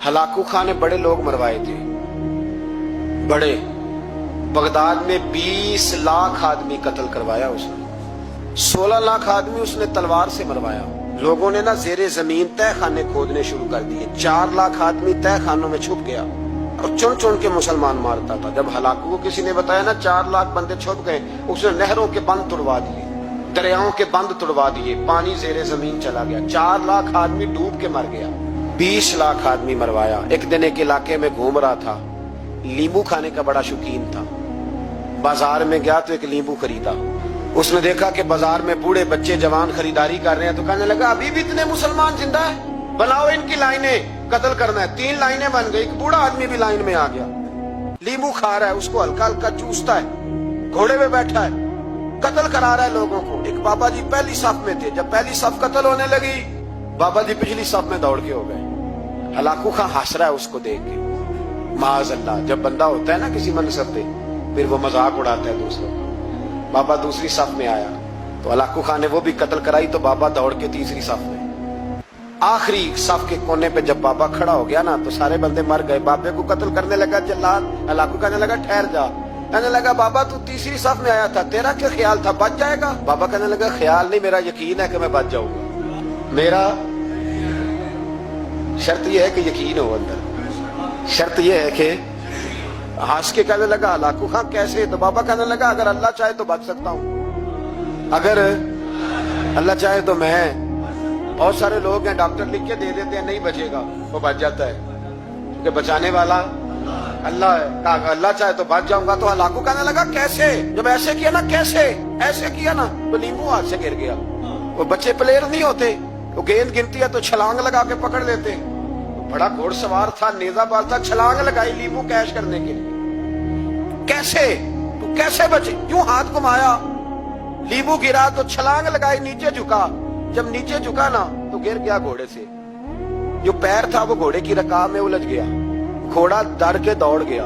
Hulagu Khan ने बड़े लोग मरवाए थे, बड़े। बगदाद में 20 लाख आदमी कत्ल करवाया उसने, 16 लाख आदमी उसने तलवार से मरवाया। लोगों ने ना जेरे जमीन तह खाने खोदने शुरू कर दिए, 4 लाख आदमी तह खानों में छुप गया और चुन चुन के मुसलमान मारता था। जब हलाकू को किसी ने बताया ना 4 लाख बंदे छुप गए, उसने नहरों के बंद तुड़वा दिए, दरियाओं के बंद तुड़वा दिए, पानी जेरे जमीन चला गया, 4 लाख आदमी डूब के मर गया। 20 लाख आदमी मरवाया। एक दिन एक इलाके में घूम रहा था, नींबू खाने का बड़ा शौकीन था। बाजार में गया तो एक नींबू खरीदा। उसने देखा कि बाजार में बूढ़े बच्चे जवान खरीदारी कर रहे हैं, तो कहने लगा अभी भी इतने मुसलमान जिंदा है, बनाओ इनकी लाइनें, कत्ल करना है। 3 लाइनें बन गई, एक बूढ़ा आदमी भी लाइन में आ गया, नींबू खा रहा है, उसको हल्का हल्का चूसता है, घोड़े पे बैठा है, कत्ल करा रहा है लोगों को। एक बाबा जी पहली सफ में थे, जब पहली सफ कत्ल होने लगी, बाबा जी पिछली सफ में दौड़ के हो गए। हलाकू खां हंस रहा है उसको देख के। माज़अल्लाह, जब बंदा होता है ना किसी मनसब पे, फिर वो मजाक उड़ाता है दूसरों का। बाबा दूसरी सफ में आया तो हलाकू खान ने वो भी कत्ल कराई, तो बाबा दौड़ के तीसरी सफ में। आखिरी सफ के कोने पे जब बाबा खड़ा हो गया ना, तो सारे बंदे मर गए। बाबे को कत्ल करने लगा जल्लाद। हलाकू कहने लगा ठहर जा। कहने लगा बाबा तू तीसरी सफ में आया था, तेरा क्या ख्याल था बच जाएगा? बाबा कहने लगा ख्याल नहीं, मेरा यकीन है कि मैं बच जाऊंगा। मेरा शर्त यह है कि यकीन हो अंदर, शर्त यह है कि हंस के कहने लगा हलाकू खां कैसे? तो बाबा कहने लगा अगर अल्लाह चाहे तो बच सकता हूं, अगर अल्लाह चाहे तो मैं। बहुत सारे लोग हैं डॉक्टर लिख के दे देते हैं नहीं बचेगा, वो बच जाता है, क्योंकि बचाने वाला अल्लाह है। अल्लाह चाहे तो बच जाऊंगा। तो हलाकू कहने लगा कैसे? जब ऐसे किया ना, कैसे ऐसे किया ना, तो नींबू हाथ से गिर गया। वो बच्चे प्लेयर नहीं होते, वो गेंद गिनती है तो छलांग लगा के पकड़ लेते। बड़ा घोड़सवार था, नेजाबाज था, छलांग लगाई नींबू कैश करने के लिए। कैसे तू कैसे बचे? यूं हाथ घुमाया, नींबू गिरा तो छलांग लगाई, नीचे झुका। जब नीचे झुका ना तो गिर गया घोड़े से। जो पैर था वो घोड़े की रकाब में उलझ गया। घोड़ा डर के दौड़ गया।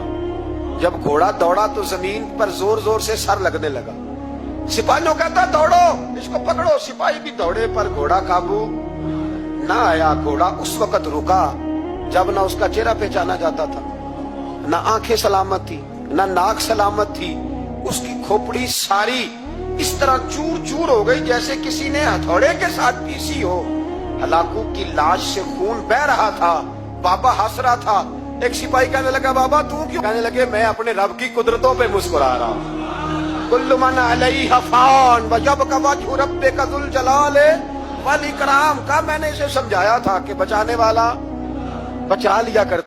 जब घोड़ा दौड़ा तो जमीन पर जोर जोर से सर लगने लगा। सिपाहियों कहता दौड़ो, इसको पकड़ो। सिपाही भी दौड़े पर घोड़ा काबू ना आया। घोड़ा उस वक्त रुका जब ना उसका चेहरा पहचाना जाता था, ना आंखें सलामत थी, ना नाक सलामत थी। उसकी खोपड़ी सारी इस तरह चूर चूर हो गई जैसे किसी ने हथौड़े के साथ पीसी हो। हलाकू की लाश से खून बह रहा था। बाबा हंस रहा था। एक सिपाही कहने लगा बाबा तू क्यों? कहने लगे मैं अपने रब की कुदरतों पे मुस्कुरा रहा हूं। कुल्लु मन अलैहा फान व यबका वजहु रब्बिका ज़ुल जलाल वल इकराम का मैंने इसे समझाया था कि बचाने वाला बचा लिया करता।